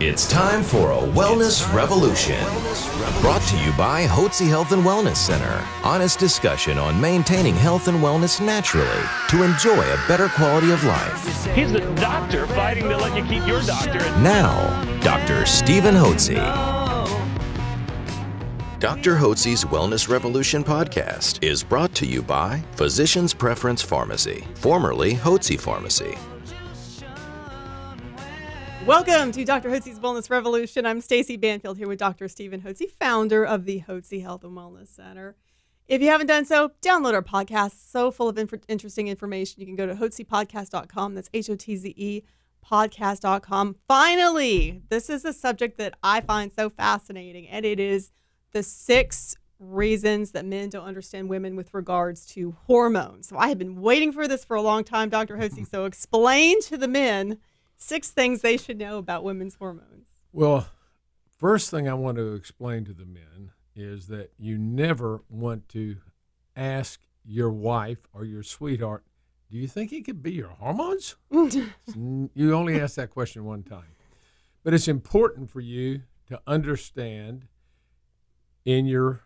It's time for a Wellness Revolution. Brought to you by Hotze Health and Wellness Center. Honest discussion on maintaining health and wellness naturally to enjoy a better quality of life. He's the doctor fighting to let you keep your doctor. Now, Dr. Stephen Hotze. Dr. Hotze's Wellness Revolution podcast is brought to you by Physicians Preference Pharmacy, formerly Hotze Pharmacy. Welcome to Dr. Hotze's Wellness Revolution. I'm Stacey Banfield here with Dr. Stephen Hotze, founder of the Hotze Health and Wellness Center. If you haven't done so, download our podcast. So full of interesting information. You can go to hotzepodcast.com. That's Hotze podcast.com. Finally, this is a subject that I find so fascinating, and it is the 6 reasons that men don't understand women with regards to hormones. So I have been waiting for this for a long time, Dr. Hotze. So explain to the men 6 things they should know about women's hormones. Well, first thing I want to explain to the men is that you never want to ask your wife or your sweetheart, do you think it could be your hormones? You only ask that question one time. But it's important for you to understand in your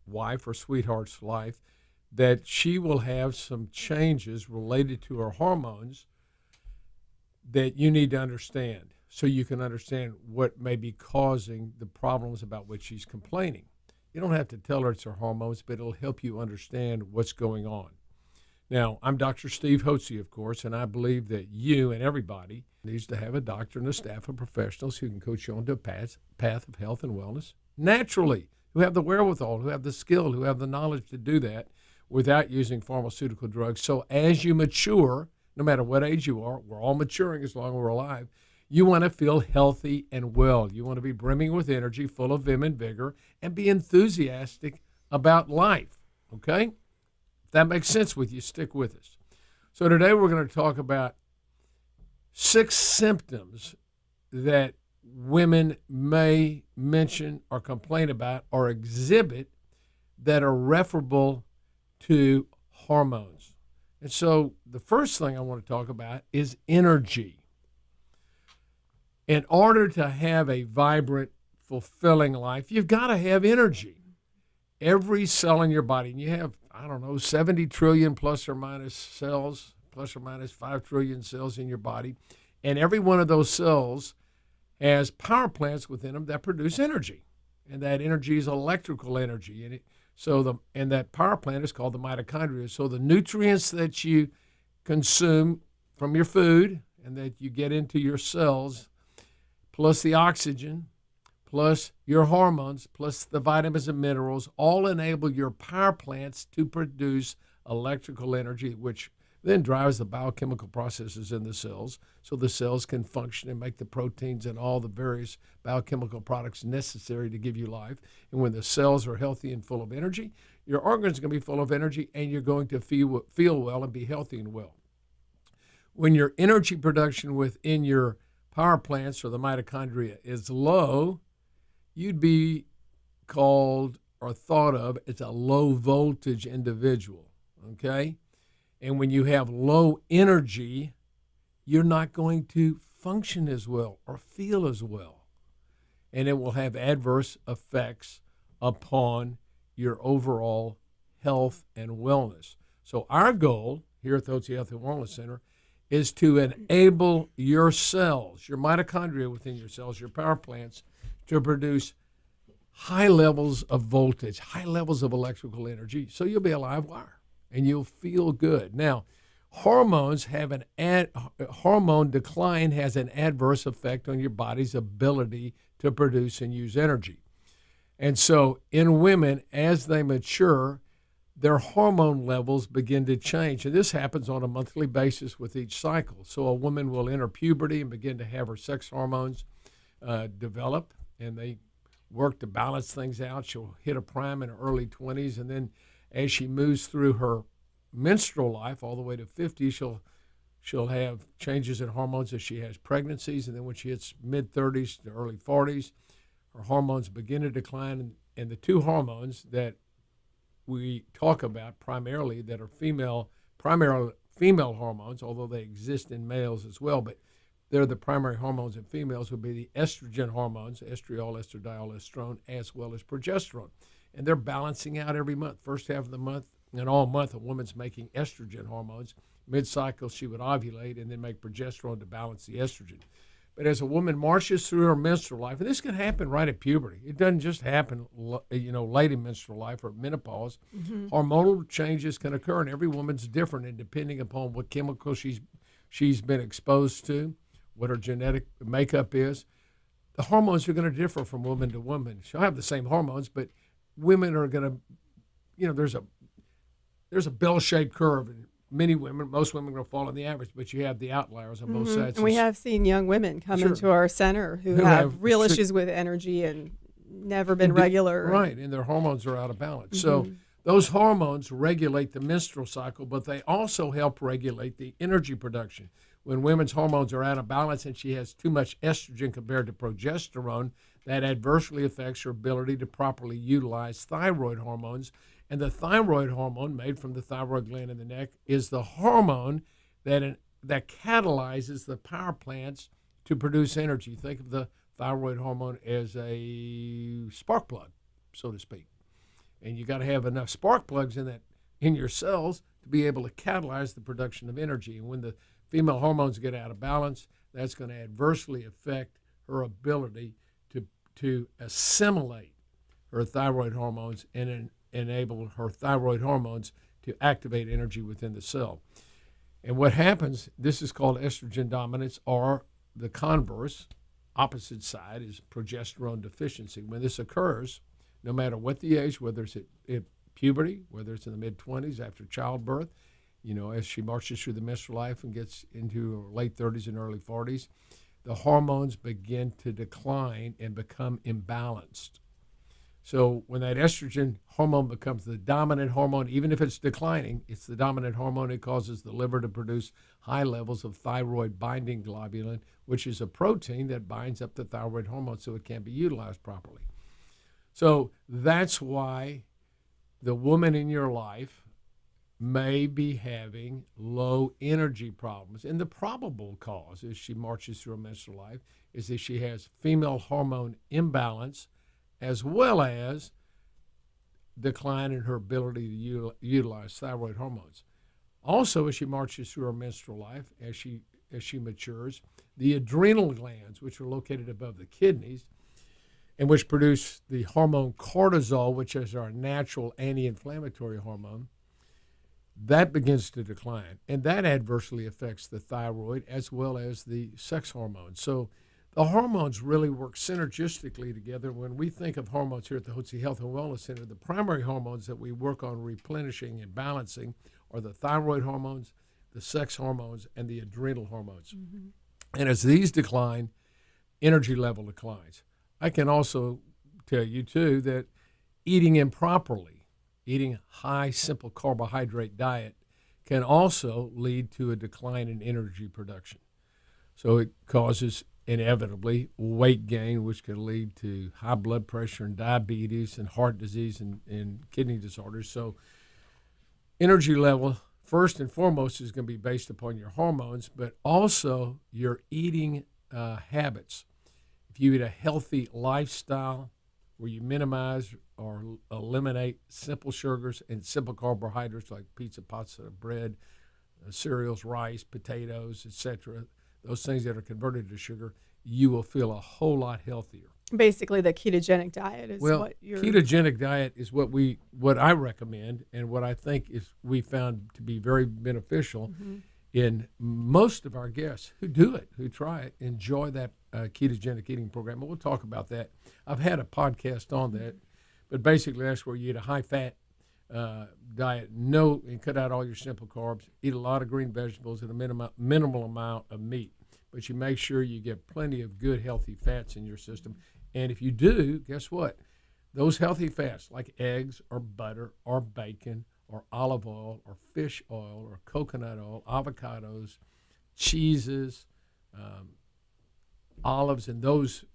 wife or sweetheart's life that she will have some changes related to her hormones that you need to understand so you can understand what may be causing the problems about which she's complaining. You don't have to tell her it's her hormones, but it'll help you understand what's going on. Now, I'm Dr. Steve Hotze, of course, and I believe that you and everybody needs to have a doctor and a staff of professionals who can coach you onto a path of health and wellness naturally, who have the wherewithal, who have the skill, who have the knowledge to do that without using pharmaceutical drugs. So as you mature, no matter what age you are, we're all maturing as long as we're alive, you want to feel healthy and well. You want to be brimming with energy, full of vim and vigor, and be enthusiastic about life, okay? If that makes sense with you, stick with us. So today we're going to talk about 6 symptoms that women may mention or complain about or exhibit that are referable to hormones. And so the first thing I want to talk about is energy. In order to have a vibrant, fulfilling life, you've got to have energy. Every cell in your body, and you have, 70 trillion plus or minus cells, plus or minus 5 trillion cells in your body, and every one of those cells has power plants within them that produce energy, and that energy is electrical energy, and that power plant is called the mitochondria. So the nutrients that you consume from your food and that you get into your cells, plus the oxygen, plus your hormones, plus the vitamins and minerals, all enable your power plants to produce electrical energy, which then drives the biochemical processes in the cells so the cells can function and make the proteins and all the various biochemical products necessary to give you life. And when the cells are healthy and full of energy, your organs are going to be full of energy and you're going to feel well and be healthy and well. When your energy production within your power plants or the mitochondria is low, you'd be called or thought of as a low voltage individual, okay? And when you have low energy, you're not going to function as well or feel as well. And it will have adverse effects upon your overall health and wellness. So our goal here at the Hotze Health and Wellness Center is to enable your cells, your mitochondria within your cells, your power plants, to produce high levels of voltage, high levels of electrical energy, so you'll be a live wire. And you'll feel good. Now, hormone decline has an adverse effect on your body's ability to produce and use energy. And so in women, as they mature, their hormone levels begin to change. And this happens on a monthly basis with each cycle. So a woman will enter puberty and begin to have her sex hormones develop, and they work to balance things out. She'll hit a prime in her early 20s, and then as she moves through her menstrual life all the way to 50, she'll have changes in hormones as she has pregnancies, and then when she hits mid-30s to early 40s, her hormones begin to decline, and the 2 hormones that we talk about primarily that are female hormones, although they exist in males as well, but they're the primary hormones in females, would be the estrogen hormones, estriol, estradiol, estrone, as well as progesterone. And they're balancing out every month. First half of the month and all month, a woman's making estrogen hormones. Mid-cycle, she would ovulate and then make progesterone to balance the estrogen. But as a woman marches through her menstrual life, and this can happen right at puberty. It doesn't just happen, late in menstrual life or menopause. Hormonal changes can occur, and every woman's different, and depending upon what chemical she's been exposed to, what her genetic makeup is, the hormones are going to differ from woman to woman. She'll have the same hormones, but women are going to, there's a bell-shaped curve. And most women are going to fall on the average, but you have the outliers on both sides. And we have seen young women come into our center who have real issues with energy and never been regular. Right, and their hormones are out of balance. So those hormones regulate the menstrual cycle, but they also help regulate the energy production. When women's hormones are out of balance and she has too much estrogen compared to progesterone, that adversely affects her ability to properly utilize thyroid hormones. And the thyroid hormone, made from the thyroid gland in the neck, is the hormone that catalyzes the power plants to produce energy. Think of the thyroid hormone as a spark plug, so to speak. And you got to have enough spark plugs in your cells to be able to catalyze the production of energy. And when the female hormones get out of balance, that's going to adversely affect her ability to assimilate her thyroid hormones and enable her thyroid hormones to activate energy within the cell. And what happens, this is called estrogen dominance, or the converse, opposite side, is progesterone deficiency. When this occurs, no matter what the age, whether it's at puberty, whether it's in the mid-20s, after childbirth, as she marches through the menstrual life and gets into her late 30s and early 40s, the hormones begin to decline and become imbalanced. So when that estrogen hormone becomes the dominant hormone, even if it's declining, it's the dominant hormone. It causes the liver to produce high levels of thyroid binding globulin, which is a protein that binds up the thyroid hormone so it can be utilized properly. So that's why the woman in your life may be having low energy problems. And the probable cause, as she marches through her menstrual life, is that she has female hormone imbalance, as well as decline in her ability to utilize thyroid hormones. Also, as she marches through her menstrual life, as she matures, the adrenal glands, which are located above the kidneys, and which produce the hormone cortisol, which is our natural anti-inflammatory hormone, that begins to decline. And that adversely affects the thyroid as well as the sex hormones. So the hormones really work synergistically together. When we think of hormones here at the Hotze Health and Wellness Center, the primary hormones that we work on replenishing and balancing are the thyroid hormones, the sex hormones, and the adrenal hormones. And as these decline, energy level declines. I can also tell you, too, that eating improperly, eating high simple carbohydrate diet, can also lead to a decline in energy production. So it causes, inevitably, weight gain, which can lead to high blood pressure and diabetes and heart disease and kidney disorders. So energy level, first and foremost, is going to be based upon your hormones, but also your eating habits. If you eat a healthy lifestyle where you minimize or eliminate simple sugars and simple carbohydrates like pizza, pasta, bread, cereals, rice, potatoes, etc., those things that are converted to sugar, you will feel a whole lot healthier. Basically, the ketogenic diet is what you're... ketogenic diet is what I recommend, and what I think is we found to be very beneficial in most of our guests who do it, who try it, enjoy that ketogenic eating program. And we'll talk about that. I've had a podcast on that, but basically that's where you eat a high-fat diet, and cut out all your simple carbs, eat a lot of green vegetables and a minimal amount of meat. But you make sure you get plenty of good, healthy fats in your system. And if you do, guess what? Those healthy fats, like eggs or butter or bacon or olive oil or fish oil or coconut oil, avocados, cheeses, olives, and those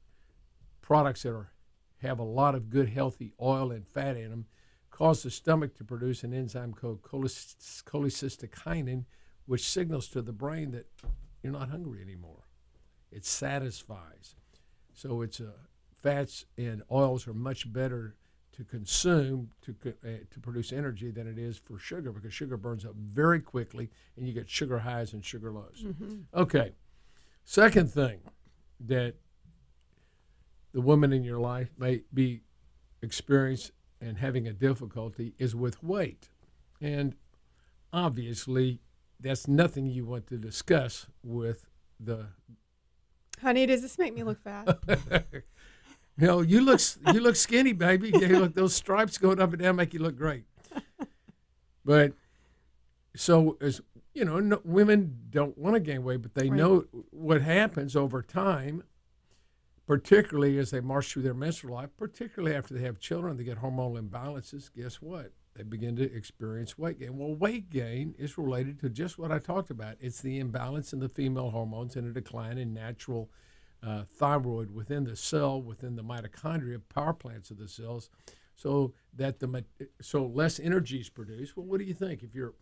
products that have a lot of good, healthy oil and fat in them, cause the stomach to produce an enzyme called cholecystokinin, which signals to the brain that you're not hungry anymore. It satisfies. So it's fats and oils are much better to consume to produce energy than it is for sugar, because sugar burns up very quickly and you get sugar highs and sugar lows. Okay. Second thing that the woman in your life may be experiencing and having a difficulty is with weight. And obviously, that's nothing you want to discuss with the. Honey, does this make me look fat? You look skinny, baby. Look, those stripes going up and down make you look great. But so as no, women don't want to gain weight, but they know what happens over time, particularly as they march through their menstrual life, particularly after they have children, they get hormonal imbalances. Guess what? They begin to experience weight gain. Well, weight gain is related to just what I talked about. It's the imbalance in the female hormones and a decline in natural thyroid within the cell, within the mitochondria, power plants of the cells, so that so less energy is produced. Well, what do you think? If you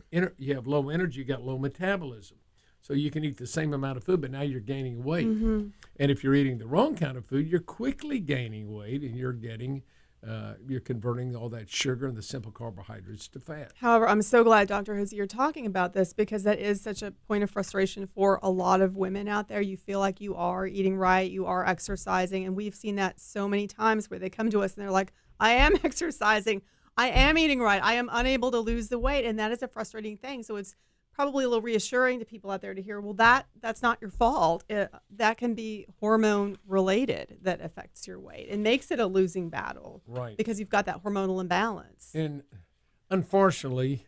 have low energy, you got low metabolism. So you can eat the same amount of food, but now you're gaining weight. And if you're eating the wrong kind of food, you're quickly gaining weight, and you're converting all that sugar and the simple carbohydrates to fat. However, I'm so glad, Dr. Hotze, you're talking about this, because that is such a point of frustration for a lot of women out there. You feel like you are eating right, you are exercising, and we've seen that so many times where they come to us and they're like, I am exercising, I am eating right, I am unable to lose the weight, and that is a frustrating thing. So it's probably a little reassuring to people out there to hear, well, that's not your fault. That can be hormone related that affects your weight and makes it a losing battle. Right. Because you've got that hormonal imbalance. And unfortunately,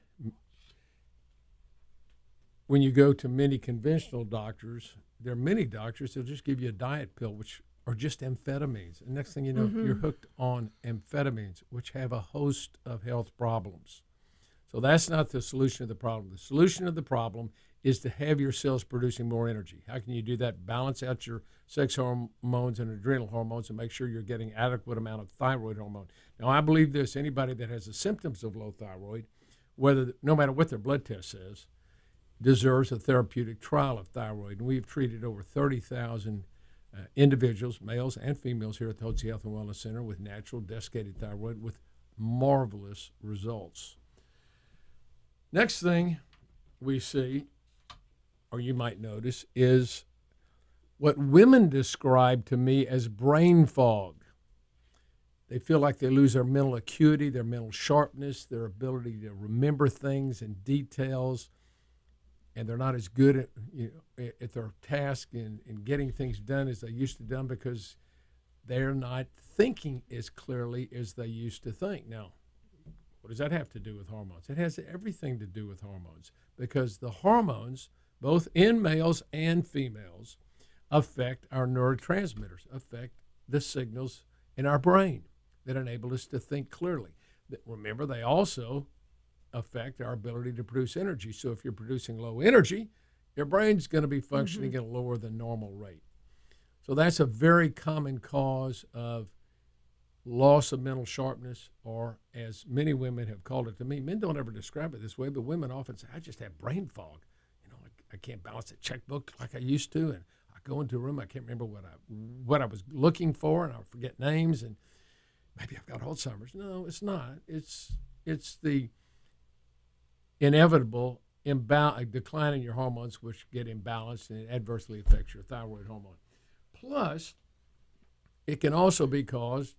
when you go to many conventional doctors, there are many doctors that'll just give you a diet pill, which are just amphetamines. And next thing you know, you're hooked on amphetamines, which have a host of health problems. So that's not the solution of the problem. The solution of the problem is to have your cells producing more energy. How can you do that? Balance out your sex hormones and adrenal hormones and make sure you're getting adequate amount of thyroid hormone. Now, I believe this: anybody that has the symptoms of low thyroid, no matter what their blood test says, deserves a therapeutic trial of thyroid. And we've treated over 30,000 individuals, males and females, here at the Hotze Health and Wellness Center with natural desiccated thyroid with marvelous results. Next thing we see, or you might notice, is what women describe to me as brain fog. They feel like they lose their mental acuity, their mental sharpness, their ability to remember things and details, and they're not as good at their task and getting things done as they used to done, because they're not thinking as clearly as they used to think. Now, what does that have to do with hormones? It has everything to do with hormones, because the hormones, both in males and females, affect our neurotransmitters, affect the signals in our brain that enable us to think clearly. Remember, they also affect our ability to produce energy. So if you're producing low energy, your brain's going to be functioning at a lower than normal rate. So that's a very common cause of loss of mental sharpness, or as many women have called it to me. Men don't ever describe it this way, but women often say, I just have brain fog. I can't balance a checkbook like I used to, and I go into a room, I can't remember what I was looking for, and I forget names, and maybe I've got Alzheimer's. No, it's not. It's the inevitable decline in your hormones, which get imbalanced, and it adversely affects your thyroid hormone. Plus, it can also be caused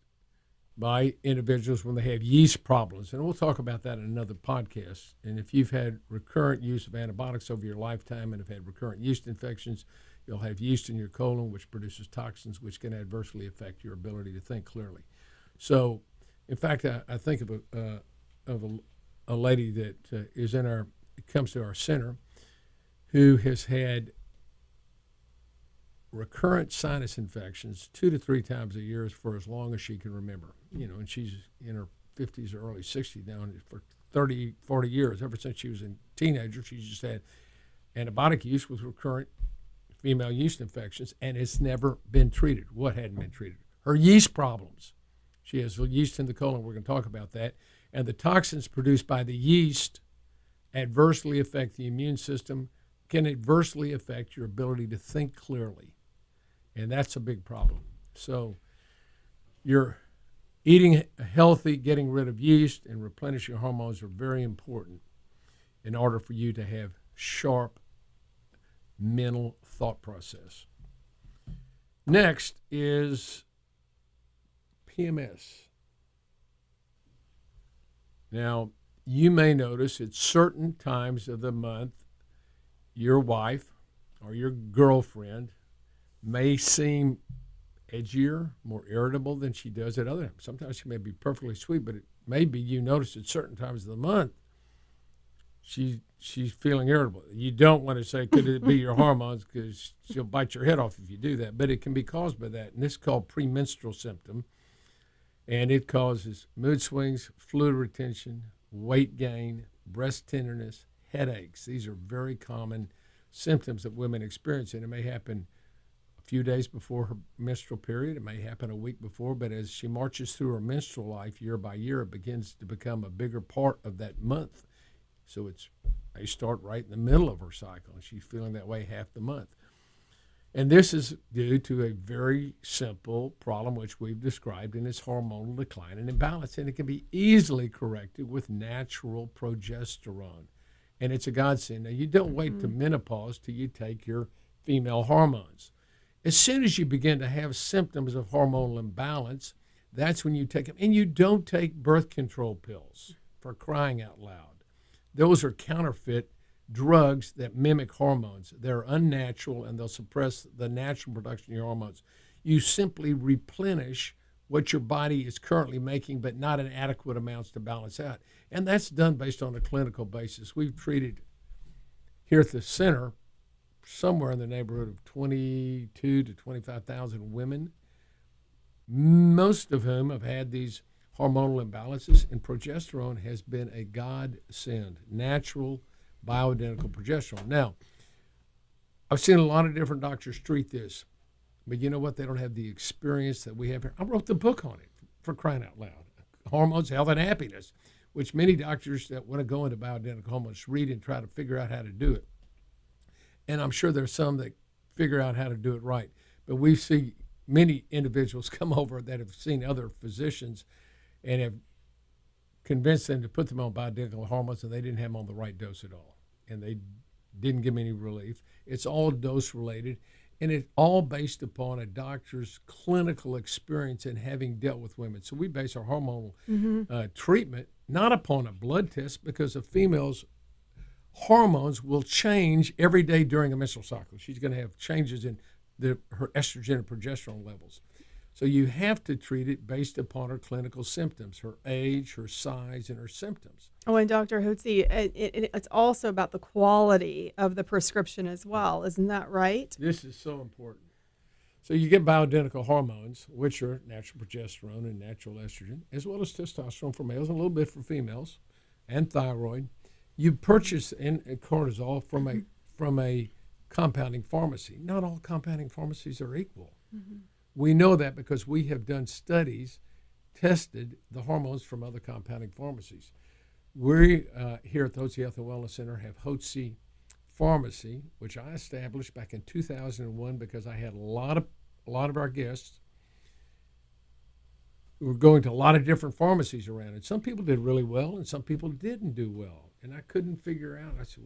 by individuals when they have yeast problems. And we'll talk about that in another podcast. And if you've had recurrent use of antibiotics over your lifetime and have had recurrent yeast infections, you'll have yeast in your colon, which produces toxins, which can adversely affect your ability to think clearly. So, in fact, I think of a lady that comes to our center, who has had recurrent sinus infections 2 to 3 times a year for as long as she can remember. And she's in her 50s or early 60s now, and for 30, 40 years, ever since she was a teenager, she's just had antibiotic use with recurrent female yeast infections, and it's never been treated. What hadn't been treated? Her yeast problems. She has yeast in the colon. We're going to talk about that. And the toxins produced by the yeast adversely affect the immune system, can adversely affect your ability to think clearly. And that's a big problem. So you're eating healthy, getting rid of yeast, and replenishing hormones are very important in order for you to have sharp mental thought process. Next is PMS. Now, you may notice at certain times of the month, your wife or your girlfriend may seem edgier, more irritable than she does at other times. Sometimes she may be perfectly sweet, but it may be you notice at certain times of the month she's feeling irritable. You don't want to say, could it be your hormones, because she'll bite your head off if you do that. But it can be caused by that, and this is called premenstrual symptom, and it causes mood swings, fluid retention, weight gain, breast tenderness, headaches. These are very common symptoms that women experience, and it may happen a few days before her menstrual period. It may happen a week before, but as she marches through her menstrual life year by year, it begins to become a bigger part of that month. So they start right in the middle of her cycle, and she's feeling that way half the month. And this is due to a very simple problem which we've described, and it's hormonal decline and imbalance, and it can be easily corrected with natural progesterone. And it's a godsend. Now, you don't wait to menopause till you take your female hormones. As soon as you begin to have symptoms of hormonal imbalance, that's when you take them. And you don't take birth control pills, for crying out loud. Those are counterfeit drugs that mimic hormones. They're unnatural, and they'll suppress the natural production of your hormones. You simply replenish what your body is currently making, but not in adequate amounts to balance out. And that's done based on a clinical basis. We've treated here at the center somewhere in the neighborhood of 22 to 25,000 women, most of whom have had these hormonal imbalances, and progesterone has been a godsend, natural bioidentical progesterone. Now, I've seen a lot of different doctors treat this, but you know what? They don't have the experience that we have here. I wrote the book on it, for crying out loud, Hormones, Health, and Happiness, which many doctors that want to go into bioidentical hormones read and try to figure out how to do it. And I'm sure there's some that figure out how to do it right. But we see many individuals come over that have seen other physicians and have convinced them to put them on bioidentical hormones, and they didn't have them on the right dose at all. And they didn't give them any relief. It's all dose related, and it's all based upon a doctor's clinical experience in having dealt with women. So we base our hormonal treatment not upon a blood test, because a female's hormones will change every day during a menstrual cycle. She's going to have changes in her estrogen and progesterone levels. So you have to treat it based upon her clinical symptoms, her age, her size, and her symptoms. Oh, and Dr. Hotze, it's also about the quality of the prescription as well. Isn't that right? This is so important. So you get bioidentical hormones, which are natural progesterone and natural estrogen, as well as testosterone for males and a little bit for females, and thyroid. You purchase cortisol from a compounding pharmacy. Not all compounding pharmacies are equal. Mm-hmm. We know that because we have done studies, tested the hormones from other compounding pharmacies. We here at the Hotze Health and Wellness Center have Hotze Pharmacy, which I established back in 2001 because I had a lot of our guests who were going to a lot of different pharmacies around, and some people did really well, and some people didn't do well, and I couldn't figure out. I said,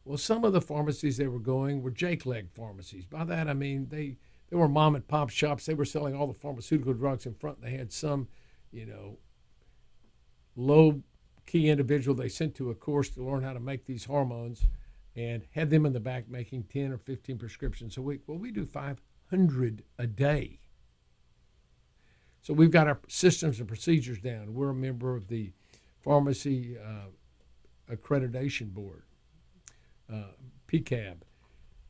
well, some of the pharmacies they were going were Jake leg pharmacies. By that I mean they were mom and pop shops. They were selling all the pharmaceutical drugs in front. They had some, low key individual they sent to a course to learn how to make these hormones, and had them in the back making 10 or 15 prescriptions a week. Well, we do 500 a day. So we've got our systems and procedures down. We're a member of the Pharmacy Accreditation Board, PCAB,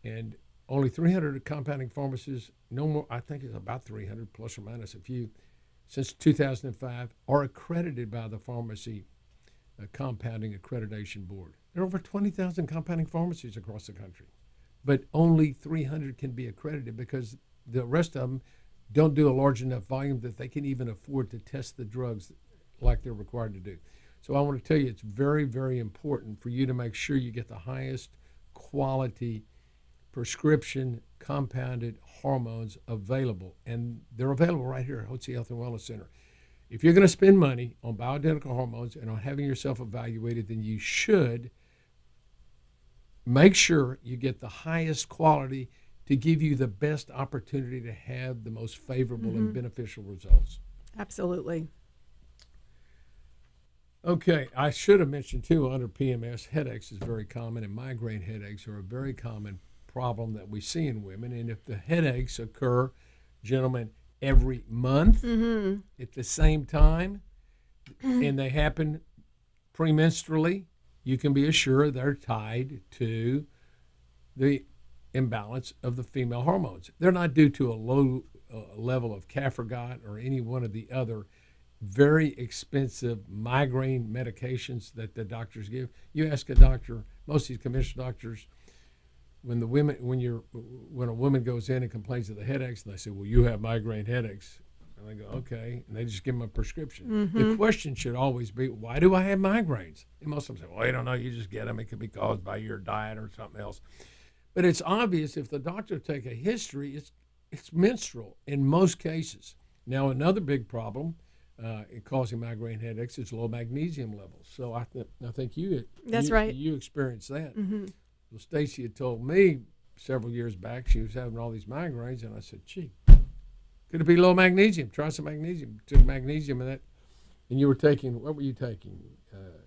and only 300 compounding pharmacies, no more, I think it's about 300 plus or minus a few, since 2005, are accredited by the Pharmacy Compounding Accreditation Board. There are over 20,000 compounding pharmacies across the country, but only 300 can be accredited because the rest of them don't do a large enough volume that they can even afford to test the drugs like they're required to do. So I want to tell you, it's very, very important for you to make sure you get the highest quality prescription compounded hormones available, and they're available right here at Hotze Health and Wellness Center. If you're going to spend money on bioidentical hormones and on having yourself evaluated, then you should make sure you get the highest quality to give you the best opportunity to have the most favorable and beneficial results. Absolutely. Okay, I should have mentioned too, under PMS, headaches is very common, and migraine headaches are a very common problem that we see in women. And if the headaches occur, gentlemen, every month at the same time, and they happen premenstrually, you can be assured they're tied to the imbalance of the female hormones. They're not due to a low level of Cafragot or any one of the other very expensive migraine medications that the doctors give. You ask a doctor, most of these conventional doctors, when a woman goes in and complains of the headaches, and they say, "Well, you have migraine headaches," and they go, "Okay," and they just give them a prescription. The question should always be, "Why do I have migraines?" And most of them say, "Well, I don't know. You just get them. It could be caused by your diet or something else." But it's obvious if the doctor take a history, it's menstrual in most cases. Now, another big problem in causing migraine headaches is low magnesium levels. So I think That's right. You experienced that. Well, Stacy had told me several years back she was having all these migraines, and I said, "Gee, could it be low magnesium? Try some magnesium." Took magnesium and you were taking, what were you taking?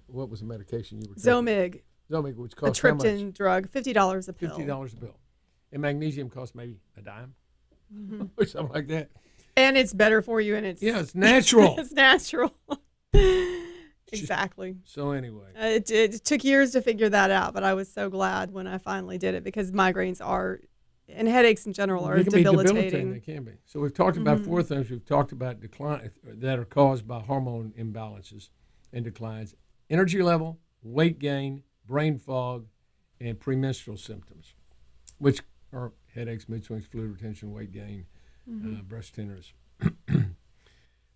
What was the medication you were taking? Zomig, which a costs how much? triptan drug, $50 a pill. $50 a pill. And magnesium costs maybe a dime or something like that. And it's better for you, and it's natural. it's natural. Exactly. So anyway, it took years to figure that out, but I was so glad when I finally did it, because migraines and headaches in general are they can debilitating. be debilitating. They can be. So we've talked about four things. We've talked about decline that are caused by hormone imbalances and declines: energy level, weight gain, brain fog, and premenstrual symptoms, which are headaches, mood swings, fluid retention, weight gain, breast tenderness.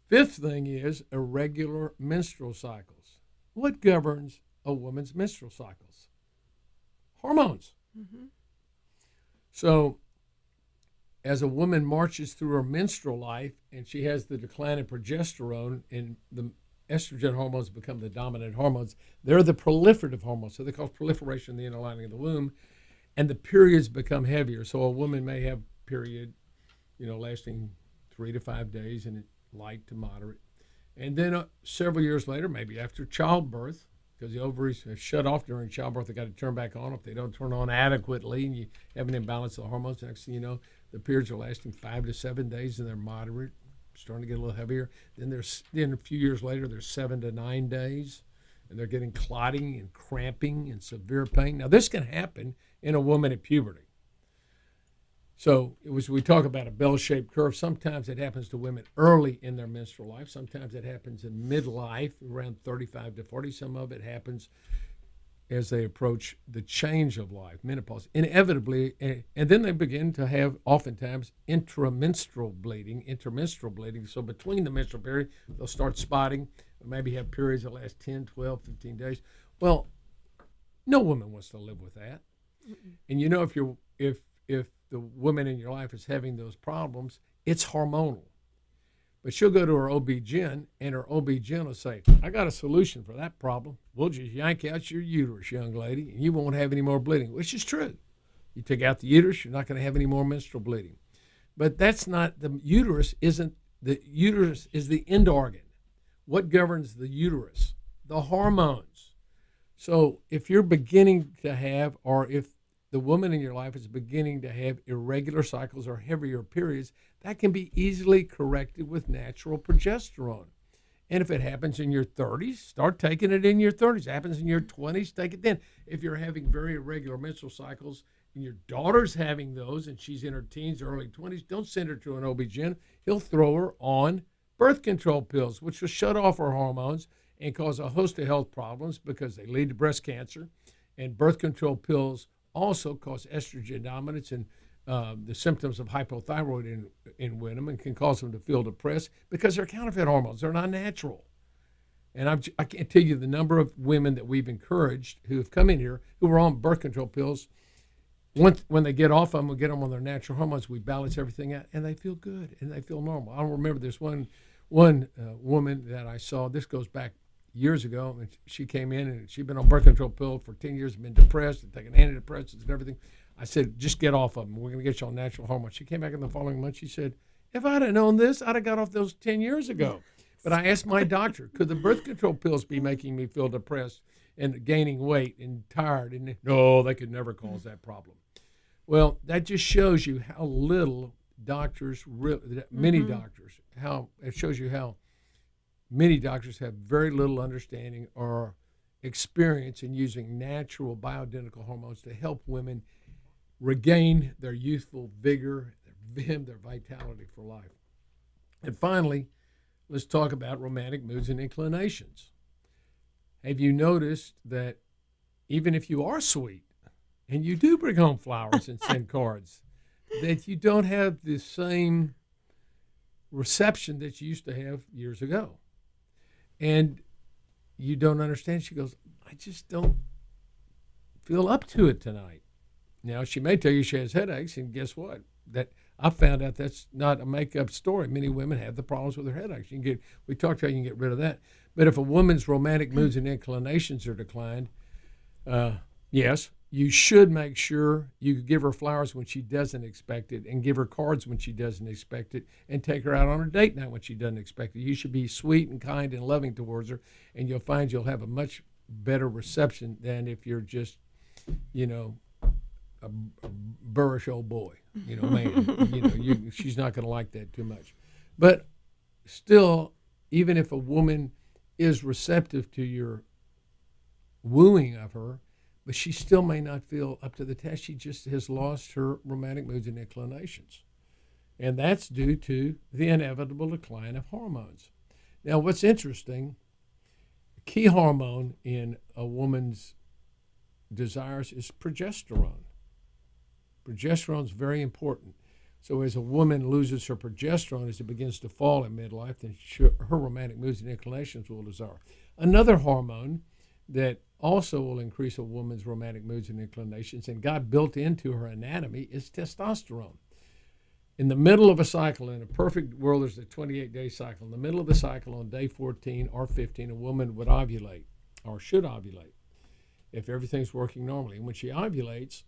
Fifth thing is irregular menstrual cycles. What governs a woman's menstrual cycles? Hormones. So as a woman marches through her menstrual life and she has the decline in progesterone and the estrogen hormones become the dominant hormones, they're the proliferative hormones. So they cause proliferation in the inner lining of the womb, and the periods become heavier. So a woman may have period, lasting 3 to 5 days, and light to moderate. And then several years later, maybe after childbirth, because the ovaries have shut off during childbirth, they got to turn back on. If they don't turn on adequately and you have an imbalance of the hormones, next thing you know, the periods are lasting 5 to 7 days, and they're moderate, starting to get a little heavier. Then a few years later, they're 7 to 9 days, and they're getting clotting and cramping and severe pain. Now, this can happen in a woman at puberty. So we talk about a bell-shaped curve. Sometimes it happens to women early in their menstrual life. Sometimes it happens in midlife, around 35 to 40. Some of it happens as they approach the change of life, menopause, inevitably. And then they begin to have, oftentimes, intermenstrual bleeding. So between the menstrual period, they'll start spotting, maybe have periods that last 10, 12, 15 days. Well, no woman wants to live with that. And if the woman in your life is having those problems, it's hormonal. But she'll go to her OB-GYN, and her OB-GYN will say, "I got a solution for that problem. We'll just yank out your uterus, young lady, and you won't have any more bleeding," which is true. You take out the uterus, you're not going to have any more menstrual bleeding. But that's not, the uterus is the end organ. What governs the uterus? The hormones. So if you're beginning to have, or if the woman in your life is beginning to have irregular cycles or heavier periods, that can be easily corrected with natural progesterone. And if it happens in your 30s, start taking it in your 30s. If it happens in your 20s, take it then. If you're having very irregular menstrual cycles and your daughter's having those and she's in her teens or early 20s, don't send her to an OB-GYN. He'll throw her on birth control pills, which will shut off her hormones and cause a host of health problems because they lead to breast cancer. And birth control pills also cause estrogen dominance and the symptoms of hypothyroid in women, and can cause them to feel depressed because they're counterfeit hormones. They're not natural. And I can't tell you the number of women that we've encouraged who have come in here who were on birth control pills once when they get off them, we get them on their natural hormones. We balance everything out, and they feel good and they feel normal. I remember this one woman that I saw. This goes back years ago, and she came in and she'd been on birth control pill for 10 years, been depressed and taking antidepressants and everything. I said, just get off of them. We're going to get you on natural hormones. She came back in the following month. She said, if I'd have known this, I'd have got off those 10 years ago. But I asked my doctor, could the birth control pills be making me feel depressed and gaining weight and tired? And no, they could never cause that problem. Well, that just shows you how little doctors, many doctors, how it shows you how many doctors have very little understanding or experience in using natural bioidentical hormones to help women regain their youthful vigor, their vim, their vitality for life. And finally, let's talk about romantic moods and inclinations. Have you noticed that even if you are sweet and you do bring home flowers and send cards, that you don't have the same reception that you used to have years ago? And you don't understand. She goes, I just don't feel up to it tonight. Now, she may tell you she has headaches, and guess what? That I found out that's not a make-up story. Many women have the problems with their headaches. We talked about you can get rid of that. But if a woman's romantic moods and inclinations are declined, yes, you should make sure you give her flowers when she doesn't expect it, and give her cards when she doesn't expect it, and take her out on a date night when she doesn't expect it. You should be sweet and kind and loving towards her, and you'll find you'll have a much better reception than if you're just, a boorish old boy, man. She's not going to like that too much. But still, even if a woman is receptive to your wooing of her, but she still may not feel up to the test. She just has lost her romantic moods and inclinations. And that's due to the inevitable decline of hormones. Now, what's interesting, a key hormone in a woman's desires is progesterone. Progesterone is very important. So as a woman loses her progesterone, as it begins to fall in midlife, then her romantic moods and inclinations will dissolve. Another hormone that also will increase a woman's romantic moods and inclinations, and God built into her anatomy, is testosterone. In the middle of a cycle, in a perfect world, there's a 28-day cycle. In the middle of the cycle, on day 14 or 15, a woman would ovulate, or should ovulate, if everything's working normally. And when she ovulates,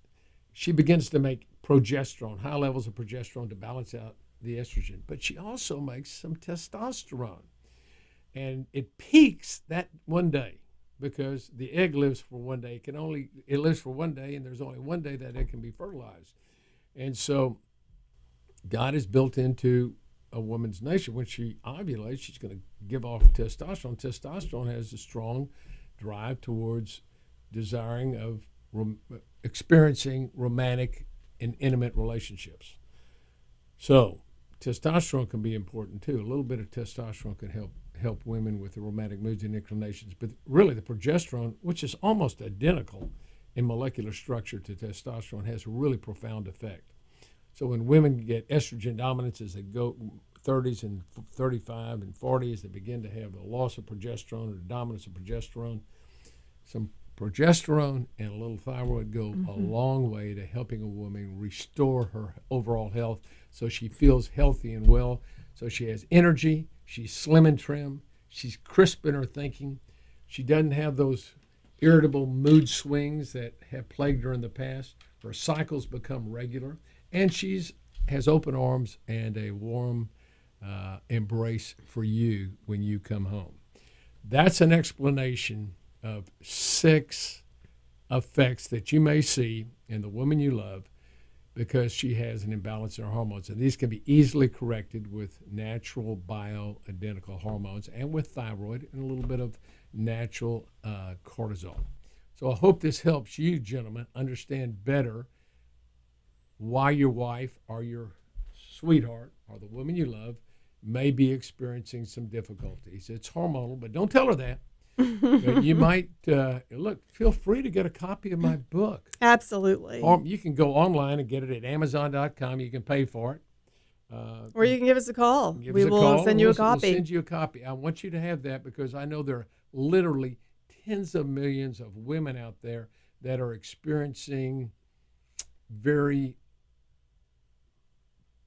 she begins to make progesterone, high levels of progesterone to balance out the estrogen. But she also makes some testosterone. And it peaks that one day, because the egg lives for one day. It lives for one day, and there's only one day that egg can be fertilized. And so God has built into a woman's nature, when she ovulates, she's going to give off testosterone. Testosterone has a strong drive towards desiring of experiencing romantic and intimate relationships. So testosterone can be important too. A little bit of testosterone can help women with the romantic moods and inclinations. But really, the progesterone, which is almost identical in molecular structure to testosterone, has a really profound effect. So when women get estrogen dominance as they go 30s and 35 and 40s, they begin to have a loss of progesterone or the dominance of progesterone. Some progesterone and a little thyroid go a long way to helping a woman restore her overall health, so she feels healthy and well, so she has energy, she's slim and trim, she's crisp in her thinking, she doesn't have those irritable mood swings that have plagued her in the past, her cycles become regular, and she has open arms and a warm embrace for you when you come home. That's an explanation of 6 effects that you may see in the woman you love because she has an imbalance in her hormones. And these can be easily corrected with natural bioidentical hormones and with thyroid and a little bit of natural cortisol. So I hope this helps you, gentlemen, understand better why your wife or your sweetheart or the woman you love may be experiencing some difficulties. It's hormonal, but don't tell her that. But you might, feel free to get a copy of my book. Absolutely. You can go online and get it at Amazon.com. You can pay for it. Or you can give us a call. We will send you a copy. We'll send you a copy. I want you to have that because I know there are literally tens of millions of women out there that are experiencing very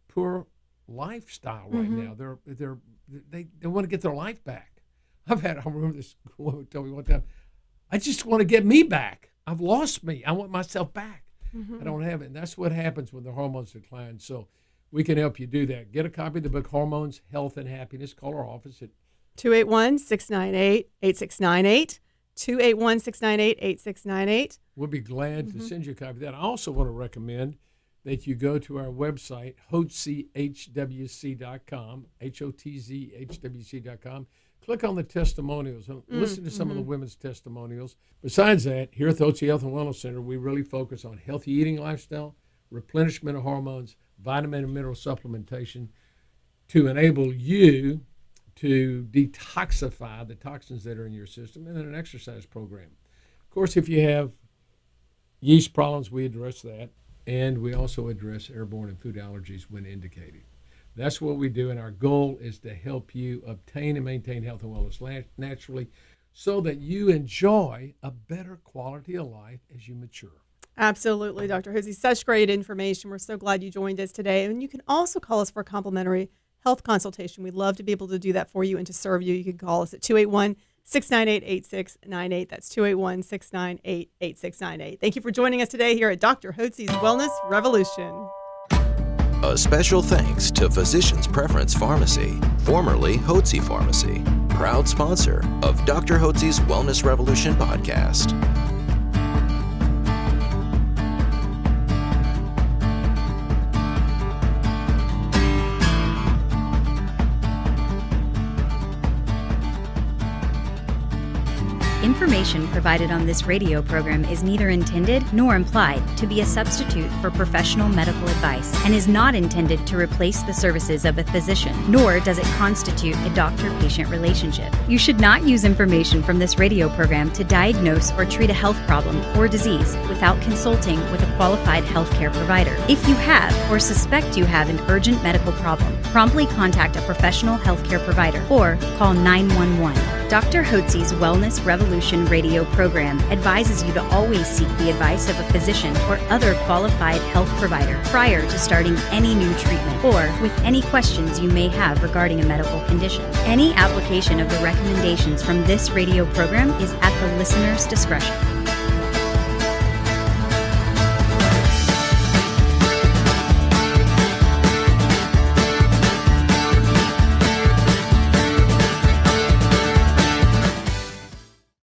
poor lifestyle right now. They want to get their life back. I remember this woman told me one time, I just want to get me back. I've lost me. I want myself back. I don't have it. And that's what happens when the hormones decline. So we can help you do that. Get a copy of the book, Hormones, Health, and Happiness. Call our office at 281-698-8698. 281-698-8698. We'll be glad to send you a copy of that. I also want to recommend that you go to our website, hotzehwc.com, HOTZHWC.com. Click on the testimonials and listen to some of the women's testimonials. Besides that, here at the Hotze Health and Wellness Center, we really focus on healthy eating lifestyle, replenishment of hormones, vitamin and mineral supplementation to enable you to detoxify the toxins that are in your system, and then an exercise program. Of course, if you have yeast problems, we address that, and we also address airborne and food allergies when indicated. That's what we do, and our goal is to help you obtain and maintain health and wellness naturally so that you enjoy a better quality of life as you mature. Absolutely, Dr. Hotze. Such great information. We're so glad you joined us today. And you can also call us for a complimentary health consultation. We'd love to be able to do that for you and to serve you. You can call us at 281-698-8698. That's 281-698-8698. Thank you for joining us today here at Dr. Hotze's Wellness Revolution. A special thanks to Physicians Preference Pharmacy, formerly Hotze Pharmacy, proud sponsor of Dr. Hotze's Wellness Revolution podcast. Information provided on this radio program is neither intended nor implied to be a substitute for professional medical advice and is not intended to replace the services of a physician, nor does it constitute a doctor-patient relationship. You should not use information from this radio program to diagnose or treat a health problem or disease without consulting with a qualified healthcare provider. If you have or suspect you have an urgent medical problem, promptly contact a professional healthcare provider or call 911. Dr. Hotze's Wellness Revolution radio program advises you to always seek the advice of a physician or other qualified health provider prior to starting any new treatment or with any questions you may have regarding a medical condition. Any application of the recommendations from this radio program is at the listener's discretion.